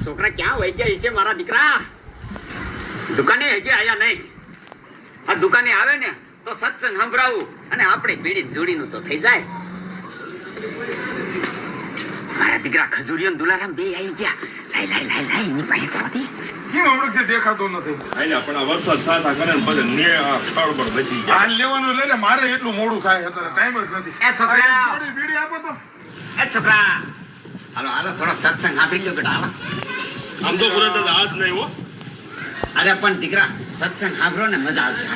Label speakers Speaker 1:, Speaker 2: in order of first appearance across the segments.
Speaker 1: છોકરા ક્યાં વહી ગયા છે મારા દીકરા? દુકાને હજી આયા નહીં. આ દુકાને આવે ને તો સત્સંગ સંભળાવું અને આપણે બીડી જોડીનું તો થઈ જાય. મારા દીકરા ખજૂરીઓ દુલારામ બે આવી ગયા. લાઈ એની પાસે જવાથી
Speaker 2: કેમ હમણાં દેખાતો નથી?
Speaker 3: આઈને પણ આ વરસાદ સાથા કરે ને પછી ને આ સ્થળ પર બચી જાય.
Speaker 2: હાલ લેવાનું લઈ લે, મારે એટલું મોડું થાય અત્યારે ટાઈમ જ નથી.
Speaker 1: એ છોકરા,
Speaker 2: થોડી બીડી આપો તો.
Speaker 1: એ છોકરા, હાલો થોડો સત્સંગ સાંભળી લો બેટા. હાલો.
Speaker 3: આમ તો પૂરા તો હાથ નહીં હો.
Speaker 1: અરે પણ દીકરા સત્સંગ સાંભળો ને મજા આવશે.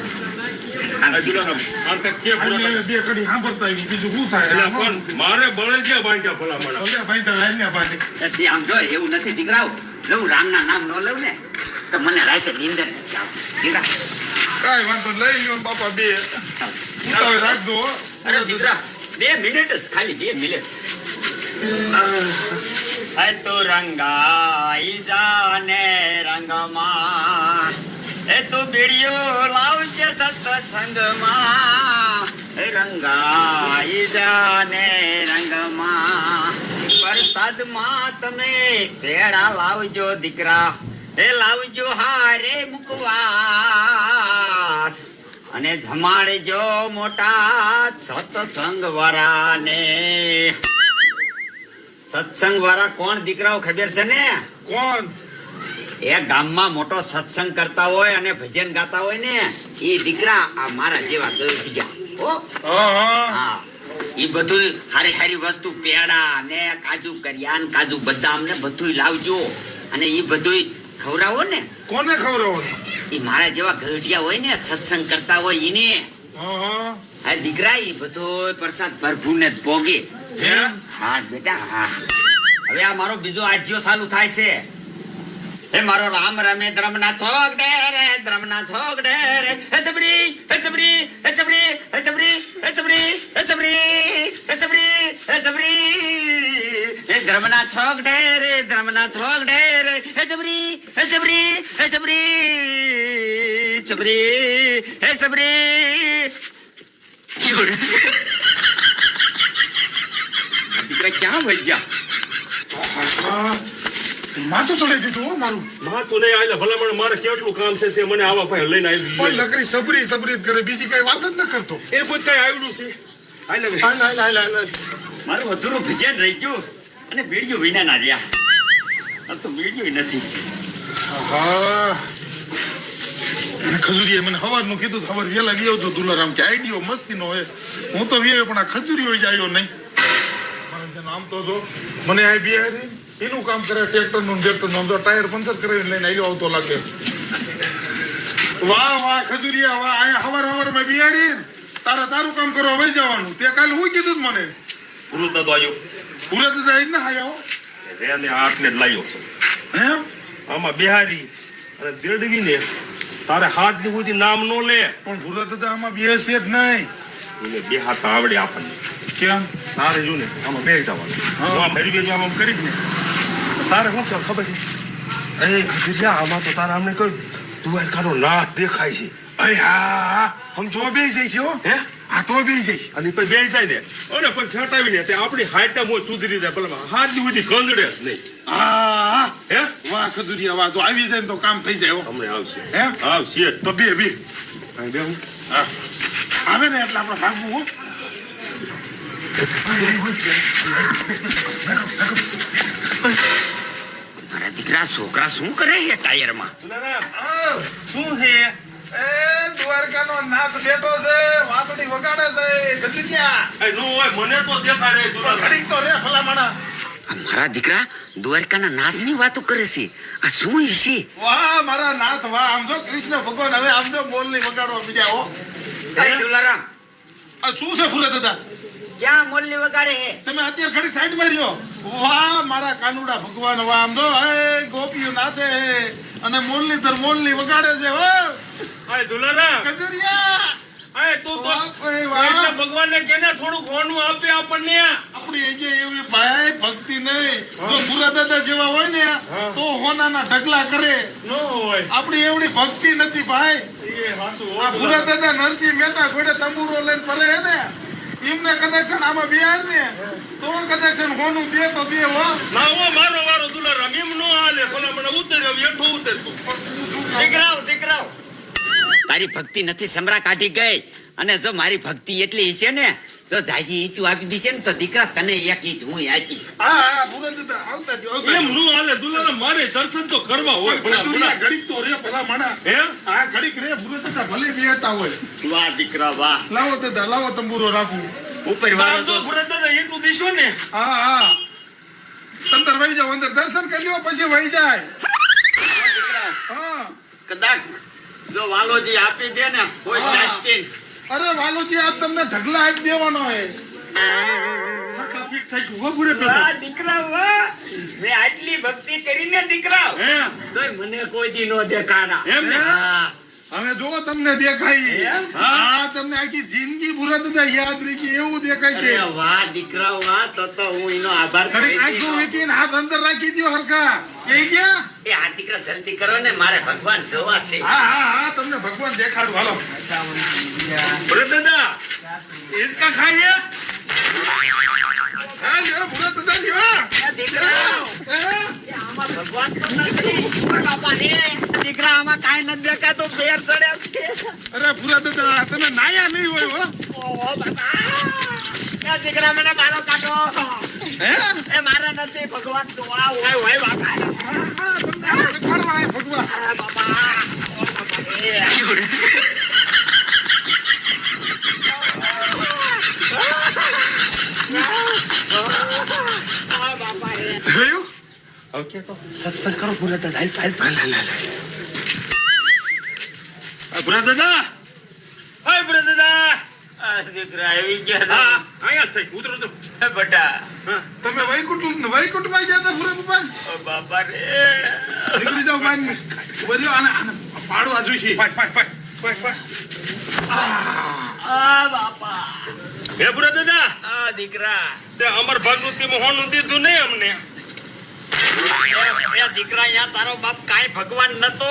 Speaker 3: દુલારામ આ તે કે પૂરા
Speaker 2: હાલ બે કડી સાંભળતા આવી, બીજું શું થાય?
Speaker 3: એટલે પણ મારે બળે છે બાંધ્યા ભલા માણા.
Speaker 2: ભલે ભાઈ તો લાઈને પાડે.
Speaker 1: એ આમ જો એવું નથી દીકરાઓ, લઉં રામના નામ ન લઉં ને તો મને રાતે નીંદર નથી આવતી. દીકરા
Speaker 2: કાંઈ વાંધો નહીં, લઈ લ્યો ને બાપા બે. ઉતાવળ રાખજો હો.
Speaker 1: અરે દીકરા 2 મિનિટ જ, ખાલી 2 મિનિટ. તું રંગાઈ જાને રંગમાં, એ તું બીડીઓ લાવજે સત્સંગમાં. રંગાઈ જાને રંગમાં, વરસાદમાં તમે પેડા લાવજો દીકરા, એ લાવજો હારે મુકવાસ, અને જમાડજો મોટા સત્સંગ વાળાને. સત્સંગ વાળા કોણ દીકરાઓ ખબર છે ને?
Speaker 2: કોણ?
Speaker 1: એ ગામમાં મોટો સત્સંગ કરતા હોય અને ભજન ગાતા હોય ને એ દીકરા આ મારા જેવા ગરઢિયા. હા, ઈ બધું હારી વસ્તુ પેડા ને કાજુ કરિયા ને કાજુ બદામ ને બધું લાવજો અને ઈ બધું ખવડાવો ને.
Speaker 2: કોને ખવડાવો?
Speaker 1: ઈ મારા જેવા ગરઢિયા હોય ને સત્સંગ કરતા હોય ઈને. આ દીકરા ઈ બધો પ્રસાદ ભરભૂર ને ભોગે. હા બેટા હા. હવે આ મારો બીજો આજ્યો ચાલુ થાય છે. હે મારો રામ રમે દ્રમના છોક ડેરે, દ્રમના છોક ડેરે, હે ચબરી, હે ચબરી, હે ચબરી, હે ચબરી, હે ચબરી, હે ચબરી, હે ચબરી, હે ચબરી, હે દ્રમના છોક ડેરે, દ્રમના છોક ડેરે, હે ચબરી, હે ચબરી, હે ચબરી, ચબરી, હે ચબરી. દીકરા ક્યાં વહી ગયા?
Speaker 2: માથું ચડાઈ દીધું હો મારું.
Speaker 3: માં તું નહીં આલે ભલા મને મારે કેટલું કામ છે તે મને આવા ભાઈ લઈને આવી.
Speaker 2: પણ લકડી સબરી જ કરે, બીજી કઈ વાત જ ન કરતો.
Speaker 3: એ બધું કઈ આવ્યું છે. આલે હવે.
Speaker 2: હાલ.
Speaker 1: મારું અધૂરું ભજન રહી ગયું અને બીડીઓ વિના ના રહ્યા. આ તો બીડીઓ નથી.
Speaker 2: હા, અને ખજૂરીએ મને સવારનું કીધું, સવાર વહેલા ગયો છો દુલારામ કે આઈડિયો મસ્તીનો હોય. હું તો વેવે પણ આ ખજૂરી હોય જ આવ્યો નહીં. આમ તો જો મને આ બિહારી એનું કામ કરે, ટ્રેક્ટરનું ટ્રેક્ટરનું જો ટાયર પંચર કરાવીને લઈને આવ્યો આવતો લાગે. વાહ ખજૂરિયા વાહ. અહીંયા હવાર બિહારી તારું કામ કરવા વહી જવાનું. તે કાલે હું કીધું મને
Speaker 3: પૂરું તો આવ્યો.
Speaker 2: પૂરા તો જ ના આવ્યો.
Speaker 3: રેને આટલે જ લાવ્યો છે.
Speaker 2: હે
Speaker 3: આમાં બિહારી અને દીડવીને તારે હાથ સુધી નામ નો લે.
Speaker 2: પણ પૂરા તો આમાં બે છે જ નહીં.
Speaker 3: એને બે હાથ આવડે આપણને.
Speaker 2: કેમ?
Speaker 3: તારે જો ને આમાં બે જવાનું. આમ હરી બે આમ કરી ને તારે શું ખબર છે? આમાં તો તારે અમને કહ્યું તુવારકાનો નાથ દેખાય છે.
Speaker 2: હા સમજો બે જાય છે હો.
Speaker 3: હે
Speaker 2: આ તો બે જાય છે.
Speaker 3: અને પછી બે જાય ને અને પછી છટાવીને તે આપણી હાઈટ મોય સુધરી જાય. ભલે હાથ સુધી કંદડે નહીં.
Speaker 2: હા
Speaker 3: હે
Speaker 2: વાહ ખજૂરિયા વાહ. જો આવી જાય ને તો કામ થઈ જાય હો.
Speaker 3: અમને આવશે.
Speaker 2: હે
Speaker 3: આવશે
Speaker 2: તો બે
Speaker 3: બે હું
Speaker 2: હા આવે ને એટલે આપણે ભાગવું હો.
Speaker 1: મારા દીકરા છોકરા શું કરે છે ટાયરમાં?
Speaker 3: શું છે?
Speaker 2: એ દ્વારકાનો નાથ બેઠો છે, વાંસળી વગાડે છે. ખજૂરિયા
Speaker 3: નો હોય મને તો દેખાડે.
Speaker 2: ઘડીક તો રે ભલામણા.
Speaker 1: આ મારા દીકરા દ્વારકાના નાથની વાતો કરે છે. આ શું છે?
Speaker 2: વાહ મારા નાથ વાહ. આમ જો કૃષ્ણ ભગવાન હવે આમ જો બોલની વગાડવા બીજા હો.
Speaker 1: દુલારામ
Speaker 2: આ શું છે ફૂલે દાદા?
Speaker 1: ક્યાં મોલની વગાડે છે?
Speaker 2: તમે અત્યારે ઘડીક સાઈડ માં રહ્યો. વાહ મારા કાનુડા ભગવાન વાહ. આમ જો એ ગોપીઓ નાચે અને મોલની દર મોલની વગાડે છે હો.
Speaker 3: આય દુલારા
Speaker 2: ખજૂરિયા
Speaker 3: આય તું તો કૃષ્ણ ભગવાનને કેને થોડું હોનું આપે આપણને.
Speaker 2: આપણી એ જે એવી ભાઈ ભક્તિ નહીં. જો ભૂરા દાદા જેવા હોય ને તો હોનાના ઢગલા કરે.
Speaker 3: નો હોય
Speaker 2: આપણી એવડી ભક્તિ નથી ભાઈ.
Speaker 3: એ હાસુ
Speaker 2: આ ભૂરા દાદા નરસિંહ મહેતા ઘોડે તંબુરો લઈને ફરે હે ને એમને કદાચ છે ને આમાં બિહાર ને તો કદાચ છે ને હોનું દે તો દે હો.
Speaker 3: ના હો મારો વારો દુલારામ એમ નો હાલે ભલા મને ઉતર્યો હેઠો ઉતરતો
Speaker 1: દીકરાઓ તારી ભક્તિ નથી સમરા કાઢી ગઈ અને જો મારી ભક્તિ એટલી છે ને તો જાજી ઈંટું આપી દીશે ને તો દીકરા તને એક ઈંટ હું આપીશ.
Speaker 2: હા ભૂરા દાદા આવતા રહ્યો, આવતા
Speaker 3: એમ
Speaker 2: રહ્યો.
Speaker 3: નો હાલે દુલારામ મારે દર્શન તો કરવા હોય ભલા
Speaker 2: ખજૂરિયા ઘડીક તો રે ભલા માણા.
Speaker 3: હે
Speaker 2: હા ઘડીક રે ભૂરા દાદા ભલે બેહતા હોય.
Speaker 1: વાહ દીકરા વાહ
Speaker 2: લાવો દાદા લાવો તંબુરો રાખું.
Speaker 1: ઉપર વાળો
Speaker 3: તો
Speaker 1: તો
Speaker 3: ભરત દાદા એટલું દીશો ને
Speaker 2: હા હા અંદર વહી જાવ, અંદર દર્શન કરી લ્યો પછી વહી જાય.
Speaker 1: દીકરા
Speaker 2: હા
Speaker 1: કદાચ જો વાલોજી આપી દે ને કોઈ
Speaker 2: હા.
Speaker 1: નાચતી
Speaker 2: અરે વાલુજી આજ તમને ઢગલા આપી દેવાનો હે.
Speaker 3: હરખા ફીટ થઈ ગયું હો ભરત દાદા
Speaker 1: વાહ દીકરા વાહ મેં આટલી ભક્તિ કરીને દીકરા
Speaker 3: હે
Speaker 1: તોય મને કોઈ દી નો દેખાડા.
Speaker 3: એમ ને
Speaker 1: હા
Speaker 2: હવે જો તમને દેખાય.
Speaker 1: એમ?
Speaker 2: હા તમને આખી જિંદગી ભૂરા દાદા યાદ રહી ગઈ એવું દેખાય છે.
Speaker 1: અરે વાહ દીકરા વાહ તો હું એનો આભાર
Speaker 2: ઘડીક
Speaker 1: કરી
Speaker 2: આંખો
Speaker 1: દીધો.
Speaker 2: વીકીને હાથ અંદર રાખી દ્યો હરખા. એ ગયા?
Speaker 1: એ આ દીકરા જલ્દી કરો ને મારે ભગવાન જોવા છે.
Speaker 2: હા હા હા તમને ભગવાન દેખાડું હાલો.
Speaker 3: ભરત દાદા इसका खाइए
Speaker 2: હા લ્યો ભૂરા દાદા લ્યો.
Speaker 1: એ દીકરા
Speaker 2: હે?
Speaker 1: આમાં ભગવાન તો નથી. બાપા રે દીકરા આમાં કાંઈ નથી દેખાતું ફેર ચડ્યા છે.
Speaker 2: અરે ભૂરા દાદા તમે નાયા નહીં હોય હો.
Speaker 1: ઓહો બાપા એ દીકરા મને મારો કાઢો.
Speaker 2: હે?
Speaker 1: એ મારા નથી ભગવાન તો આ હોય બાપા.
Speaker 2: હા હા તમને દેખાડવા હે ભગવાન.
Speaker 1: આ બાપા ઓ બાપા રે. આ બાપા રે.
Speaker 2: જોયું?
Speaker 3: ओके तो सत्संग करो भरत दादा हेल्प हेल्प ભરત દાદા હાય ભરત દાદા
Speaker 1: આ દીકરા આવી ગયા
Speaker 3: હા અહીંયા છે ઉતરો તો
Speaker 1: હે બટા.
Speaker 2: તમે વૈકુંઠમાં ગયા હતા ભૂરા બાપા?
Speaker 1: ઓ બાપા રે
Speaker 2: નીકળી જાઓ બહાર. બોલ્યો આને પાડું આજુ છે.
Speaker 3: પાટ
Speaker 1: આ બાપા
Speaker 3: હે ભરત દાદા
Speaker 1: આ દીકરા
Speaker 3: તે અમર ભાગનું તે મોહનનું દીધું નહીં અમને
Speaker 1: એ દીકરા અહીંયા તારો બાપ કાંઈ ભગવાન નતો.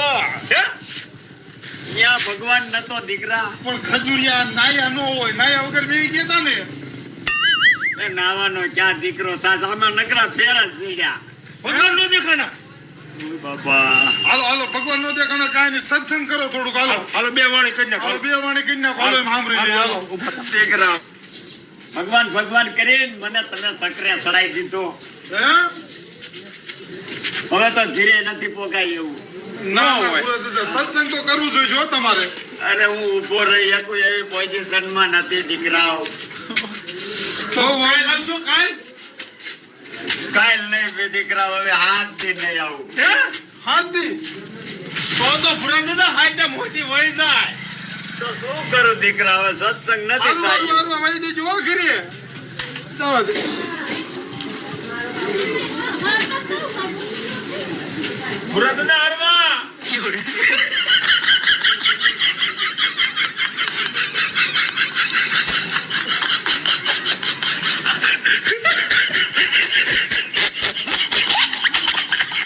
Speaker 3: હે
Speaker 1: અહીંયા ભગવાન નતો દીકરા.
Speaker 2: પણ ખજૂરિયા નાયા ન હોય, નાયા વગર બેહી ગયા તા ને.
Speaker 1: એ નાવાનો ક્યાં દીકરો થાત આમાં નકરા ફેર જ સીડ્યા.
Speaker 3: ભગવાન નો દેખાણા
Speaker 1: ઓ બાપા
Speaker 2: હાલો હાલો ભગવાન નો દેખાનો કાંઈ નહીં, સત્સંગ કરો થોડુંક હાલો.
Speaker 3: હાલો બે વાણી કરી
Speaker 2: હાલો
Speaker 3: નાખો
Speaker 2: બે વાણી કરી નાખો, હાલો એમ સાંભળી લઈએ, હાલો.
Speaker 1: દીકરા ભગવાન ભગવાન કરીને મને તમે સકરે સડાઈ દીધો.
Speaker 2: હે?
Speaker 1: હવે તો ધીરે નથી પોગાય એવું.
Speaker 2: ના હોય. સત્સંગ તો કરવું જોઈએ હો તમારે.
Speaker 1: અરે હું ઉભો રહી શકું એવી પોઝિશનમાં નથી દીકરાઓ.
Speaker 2: તો
Speaker 3: કાલ આવશો કાલ
Speaker 1: કાલ નહીં બે દીકરાઓ હવે હાથથી નહીં આવું.
Speaker 3: હે
Speaker 2: હાથી
Speaker 3: તો ભરત દાદા હાથે મોટી વહી જાય
Speaker 1: તો શું કરું દીકરા હવે સત્સંગ નથી
Speaker 2: હારું હારું
Speaker 1: થાય.
Speaker 2: હારું વાળી દેજો હો ઘરે. જવા દે.
Speaker 3: ભરત દાદા